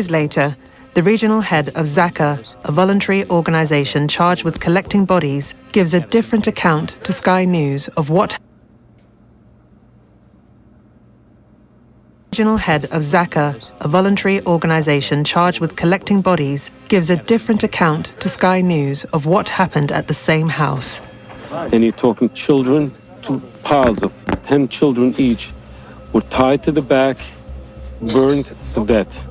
Days later, the regional head of Zaka, a voluntary organisation charged with collecting bodies, gives a different account to Sky News of what regional head of Zaka, a voluntary organisation charged with collecting bodies, gives a different account to Sky News of what happened at the same house. And you're talking children, 2 piles of 10 children each were tied to the back, burned to death.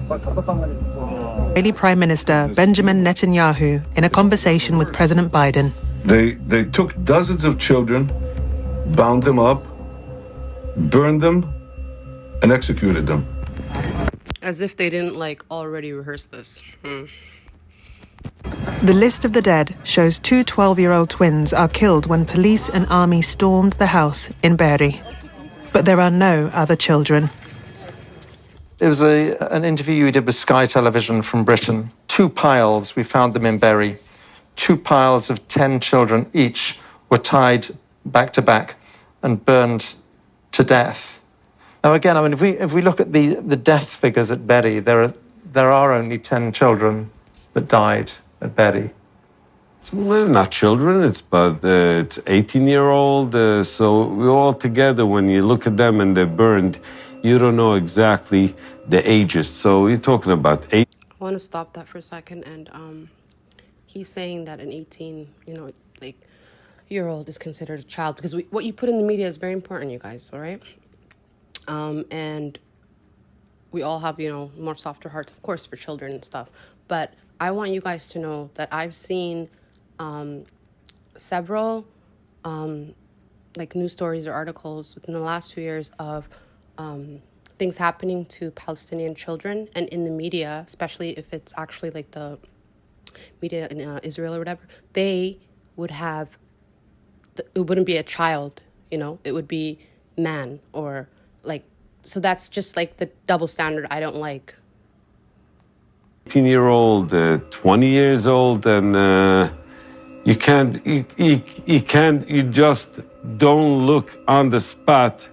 Israeli Prime Minister Benjamin Netanyahu in a conversation with President Biden. They took dozens of children, bound them up, burned them, and executed them. As if they didn't, already rehearse this. The list of the dead shows 2 12-year-old twins are killed when police and army stormed the house in Be'eri. But there are no other children. It was an interview we did with Sky Television from Britain. 2 piles, we found them in Be'eri. 2 piles of 10 children each were tied back to back and burned to death. Now again, if we look at the death figures at Be'eri, there are only 10 children that died at Be'eri. Well, not children, it's 18-year-old. So we all together, when you look at them and they're burned, you don't know exactly the ages. So you're talking about 8. I want to stop that for a second. And he's saying that an 18-year-old is considered a child, because what you put in the media is very important, you guys, all right? And we all have, more softer hearts, of course, for children and stuff. But I want you guys to know that I've seen several news stories or articles within the last 2 years of things happening to Palestinian children, and in the media, especially if it's actually the media in Israel or whatever, they would have, it wouldn't be a child, it would be man or so that's just the double standard I don't like. 18-year-old, 20 years old, and you just don't look on the spot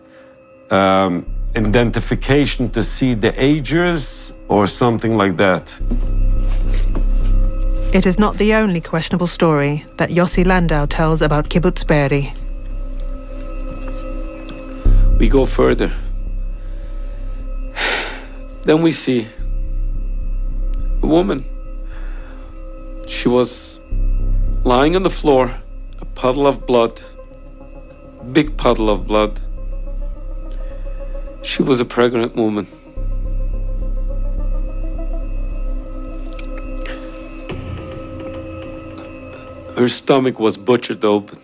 identification to see the ages or something like that. It is not the only questionable story that Yossi Landau tells about Kibbutz Be'eri. We go further. Then we see a woman. She was lying on the floor, a puddle of blood, big puddle of blood. She was a pregnant woman. Her stomach was butchered open.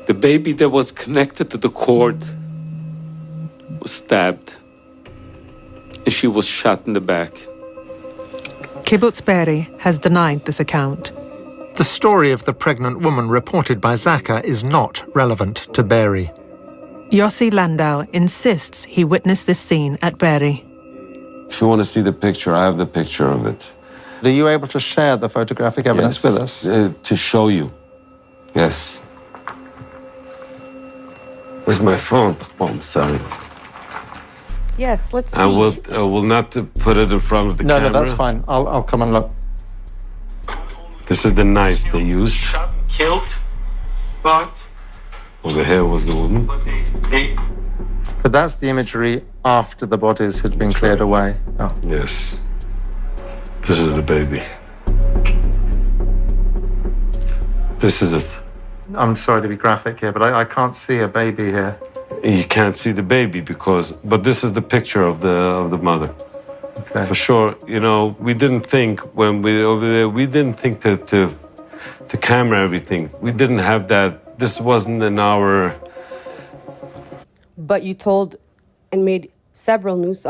The baby that was connected to the cord was stabbed, and she was shot in the back. Kibbutz Be'eri has denied this account. The story of the pregnant woman reported by Zaka is not relevant to Be'eri. Yossi Landau insists he witnessed this scene at Be'eri. If you want to see the picture, I have the picture of it. Are you able to share the photographic evidence with us? To show you. Yes. Where's my phone? Oh, I'm sorry. Yes, let's see. I will not put it in front of the camera. No, that's fine. I'll come and look. This is the knife they used. Shot and killed, but Over here was the woman. But that's the imagery after the bodies had been cleared away. Oh. Yes. This is the baby. This is it. I'm sorry to be graphic here, but I can't see a baby here. You can't see the baby but this is the picture of the mother. Okay. For sure, we didn't think when we over there, we didn't think to camera everything. We didn't have that. This wasn't in our. But you told and made several news,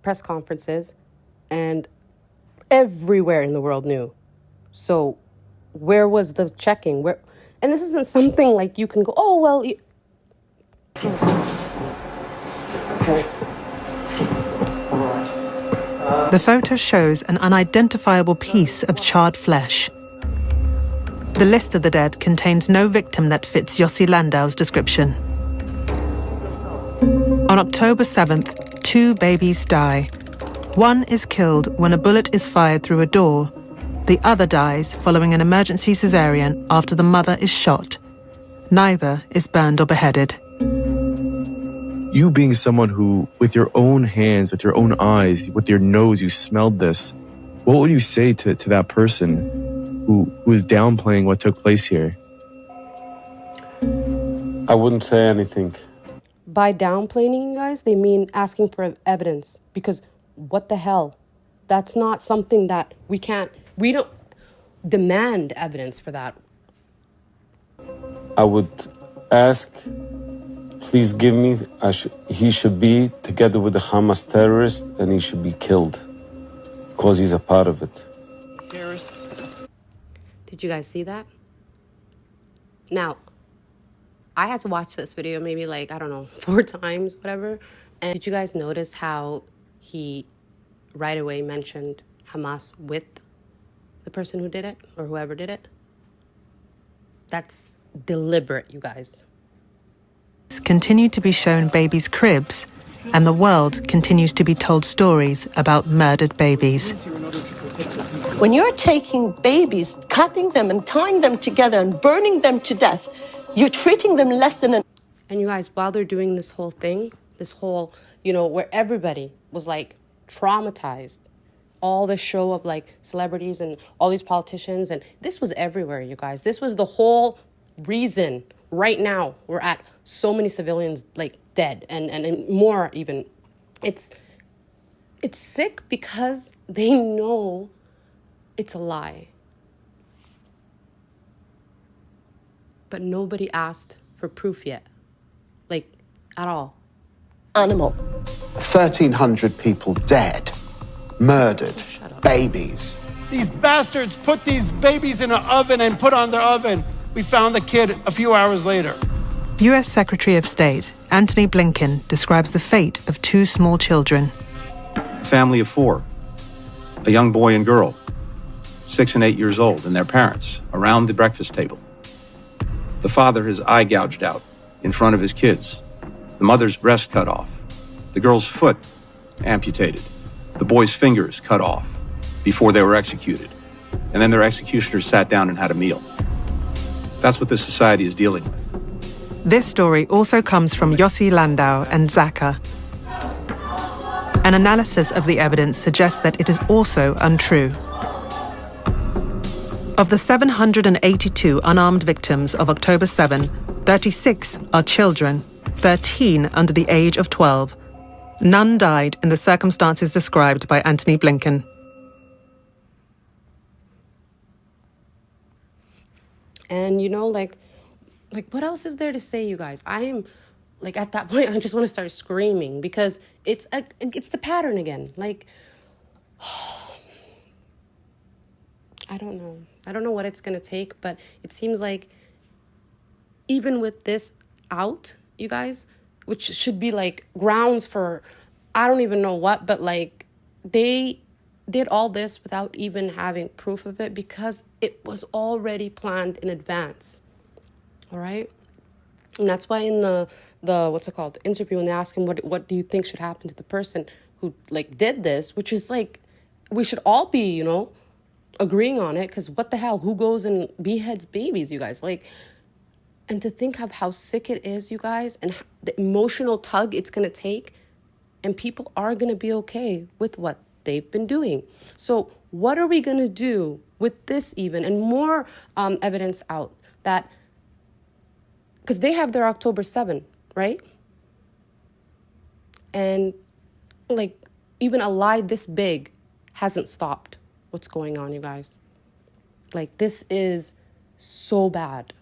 press conferences, and everywhere in the world knew. So where was the checking? And this isn't something like you can go, oh, well. okay. The photo shows an unidentifiable piece of charred flesh. The list of the dead contains no victim that fits Yossi Landau's description. On October 7th, 2 babies die. One is killed when a bullet is fired through a door. The other dies following an emergency cesarean after the mother is shot. Neither is burned or beheaded. You being someone who, with your own hands, with your own eyes, with your nose, you smelled this, what would you say to that person who is downplaying what took place here? I wouldn't say anything. By downplaying, you guys, they mean asking for evidence. Because what the hell? That's not something that we don't demand evidence for that. I would ask, please give me, he should be together with the Hamas terrorist and he should be killed because he's a part of it. Terrorists. Did you guys see that? Now, I had to watch this video maybe 4 times, whatever. And did you guys notice how he right away mentioned Hamas with the person who did it or whoever did it? That's deliberate, you guys. Continue to be shown babies' cribs, and the world continues to be told stories about murdered babies. When you're taking babies, cutting them and tying them together and burning them to death, you're treating them less than an... And you guys, while they're doing this whole thing, this whole, where everybody was traumatized, all the show of celebrities and all these politicians, and this was everywhere, you guys. This was the whole reason right now we're at so many civilians dead and more even. It's sick because they know it's a lie. But nobody asked for proof yet. At all. Animal. 1,300 people dead, murdered, babies. These bastards put these babies in an oven and put on the oven. We found the kid a few hours later. US Secretary of State Antony Blinken describes the fate of 2 small children. A family of 4, a young boy and girl, 6 and 8 years old, and their parents around the breakfast table. The father, his eye gouged out in front of his kids. The mother's breast cut off. The girl's foot amputated. The boy's fingers cut off before they were executed. And then their executioners sat down and had a meal. That's what this society is dealing with. This story also comes from Yossi Landau and Zaka. An analysis of the evidence suggests that it is also untrue. Of the 782 unarmed victims of October 7, 36 are children, 13 under the age of 12. None died in the circumstances described by Antony Blinken. And what else is there to say, you guys? I am at that point, I just want to start screaming because it's the pattern again. I don't know. I don't know what it's going to take, but it seems like even with this out, you guys, which should be grounds for, I don't even know what, but they did all this without even having proof of it because it was already planned in advance. All right? And that's why in the interview, when they ask him what do you think should happen to the person who did this, which is we should all be, agreeing on it, because what the hell, who goes and beheads babies, you guys? And to think of how sick it is, you guys, and the emotional tug it's going to take, and people are going to be okay with what they've been doing. So what are we going to do with this even, and more evidence out that, because they have their October 7, right? And even a lie this big hasn't stopped what's going on, you guys. This is so bad.